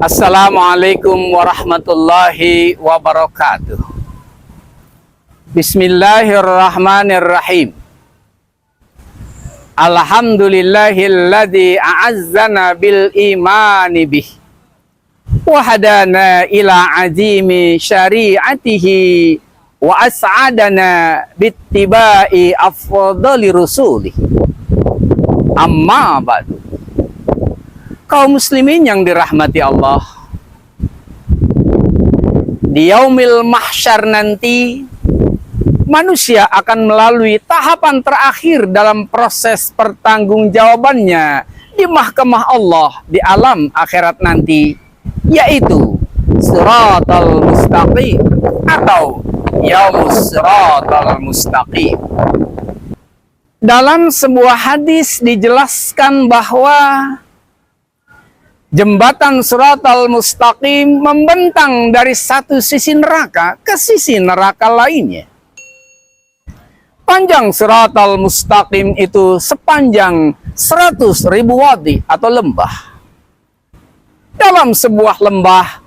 Assalamualaikum warahmatullahi wabarakatuh. Bismillahirrahmanirrahim. Alhamdulillahilladzi a'azzana bil imani bih wa hadana ila azimi syari'atihi wa as'adana bittiba'i afdali rusulih. Amma ba'du. Kaum muslimin yang dirahmati Allah, di yaumil mahsyar nanti manusia akan melalui tahapan terakhir dalam proses pertanggungjawabannya di mahkamah Allah di alam akhirat nanti, yaitu Shiratal Mustaqim atau Yaumus Shiratal Mustaqim. Dalam sebuah hadis dijelaskan bahwa jembatan Shiratal Mustaqim membentang dari satu sisi neraka ke sisi neraka lainnya. Panjang Shiratal Mustaqim itu sepanjang 100.000 wadi atau lembah. Dalam sebuah lembah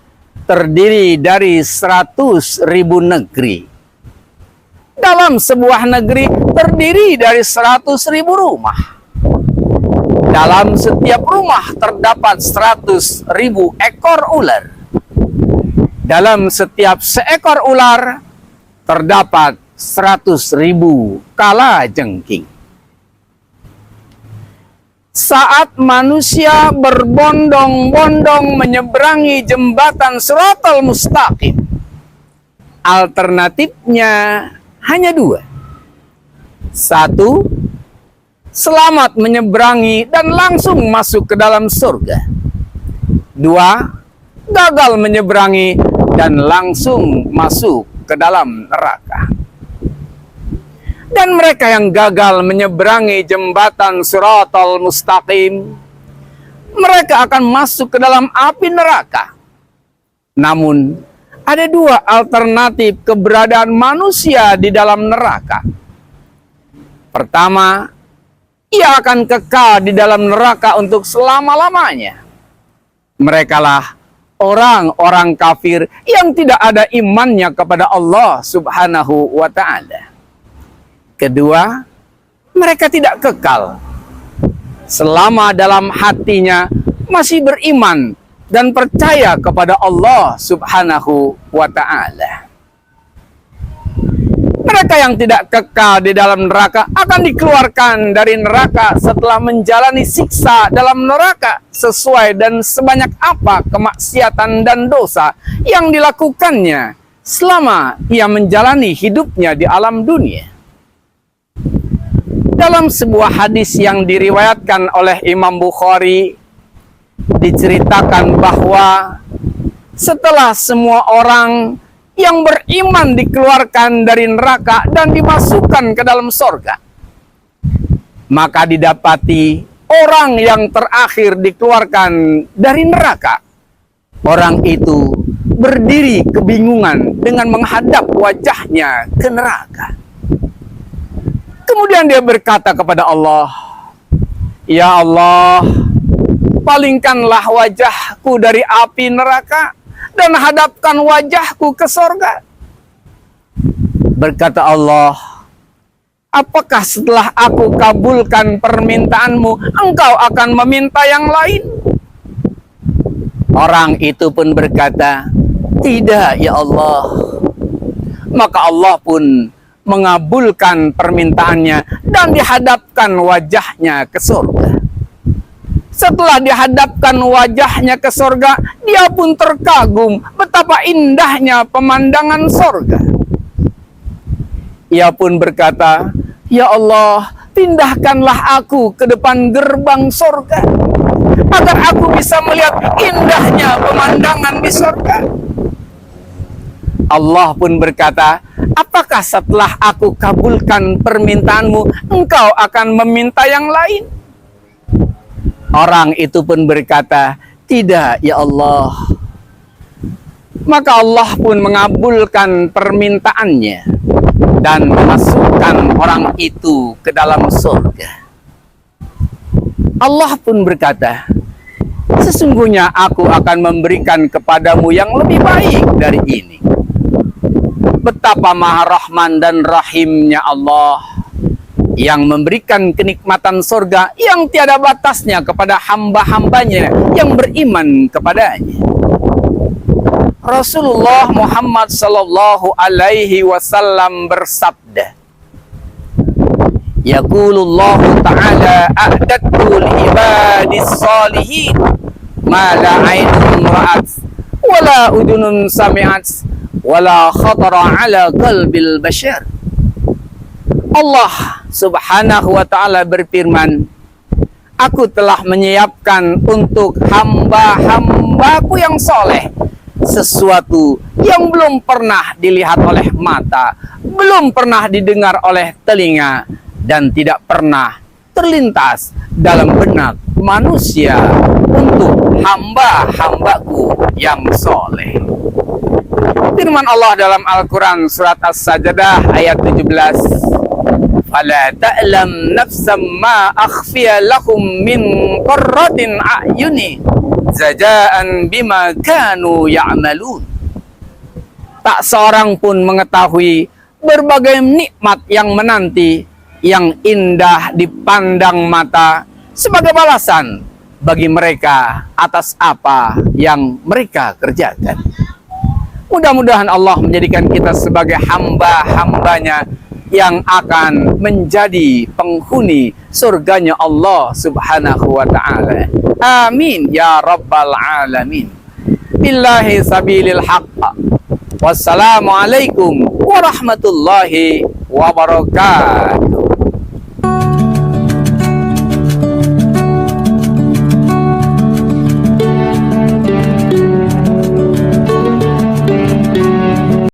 terdiri dari 100.000 negeri. Dalam sebuah negeri terdiri dari 100.000 rumah. Dalam setiap rumah terdapat 100.000 ekor ular. Dalam setiap seekor ular terdapat 100.000 kalajengking. Saat manusia berbondong-bondong menyeberangi jembatan Shiratal Mustaqim, alternatifnya hanya dua. Satu, selamat menyeberangi dan langsung masuk ke dalam surga. Dua, gagal menyeberangi dan langsung masuk ke dalam neraka. Dan mereka yang gagal menyeberangi jembatan Shiratal Mustaqim, mereka akan masuk ke dalam api neraka. Namun, ada dua alternatif keberadaan manusia di dalam neraka. Pertama, ia akan kekal di dalam neraka untuk selama-lamanya. Merekalah orang-orang kafir yang tidak ada imannya kepada Allah Subhanahu wa Ta'ala. Kedua, mereka tidak kekal selama dalam hatinya masih beriman dan percaya kepada Allah Subhanahu wa Ta'ala. Mereka yang tidak kekal di dalam neraka akan dikeluarkan dari neraka setelah menjalani siksa dalam neraka sesuai dan sebanyak apa kemaksiatan dan dosa yang dilakukannya selama ia menjalani hidupnya di alam dunia. Dalam sebuah hadis yang diriwayatkan oleh Imam Bukhari, diceritakan bahwa setelah semua orang yang beriman dikeluarkan dari neraka dan dimasukkan ke dalam sorga, maka didapati orang yang terakhir dikeluarkan dari neraka. Orang itu berdiri kebingungan dengan menghadap wajahnya ke neraka. Kemudian dia berkata kepada Allah, "Ya Allah, palingkanlah wajahku dari api neraka dan hadapkan wajahku ke sorga." Berkata Allah, "Apakah setelah aku kabulkan permintaanmu, engkau akan meminta yang lain?" Orang itu pun berkata, "Tidak, ya Allah." Maka Allah pun mengabulkan permintaannya dan dihadapkan wajahnya ke surga. Setelah dihadapkan wajahnya ke surga, dia pun terkagum betapa indahnya pemandangan surga. Ia pun berkata, "Ya Allah, pindahkanlah aku ke depan gerbang surga agar aku bisa melihat indahnya pemandangan di surga." Allah pun berkata, "Apakah setelah aku kabulkan permintaanmu, engkau akan meminta yang lain?" Orang itu pun berkata, "Tidak, ya Allah." Maka Allah pun mengabulkan permintaannya dan memasukkan orang itu ke dalam surga. Allah pun berkata, sesungguhnya aku akan memberikan kepadamu yang lebih baik dari ini. Betapa maha rahman dan rahimnya Allah yang memberikan kenikmatan surga yang tiada batasnya kepada hamba-hambanya yang beriman kepadanya. Rasulullah Muhammad sallallahu alaihi wasallam bersabda, yaqulullahu ta'ala a'dadtu li'ibadis salihin ma la 'ainun ra'at wa la udunun sami'at wa la khatara 'ala qalbil bashar. Allah Subhanahu wa ta'ala berfirman, aku telah menyiapkan untuk hamba-hambaku yang soleh sesuatu yang belum pernah dilihat oleh mata, belum pernah didengar oleh telinga, dan tidak pernah terlintas dalam benak manusia untuk hamba-hambaku yang soleh. Firman Allah dalam Al-Quran surat As-Sajdah ayat 17, fala ta'lam nafsam ma akhfiya lahum min qurratin a'yuni jazaan bima kanu ya'malun. Tak seorang pun mengetahui berbagai nikmat yang menanti, yang indah dipandang mata, sebagai balasan bagi mereka atas apa yang mereka kerjakan. Mudah-mudahan Allah menjadikan kita sebagai hamba-hambanya yang akan menjadi penghuni surganya Allah Subhanahu wa ta'ala. Amin ya rabbal alamin. Billahi sabilil haqq. Wassalamualaikum warahmatullahi wabarakatuh.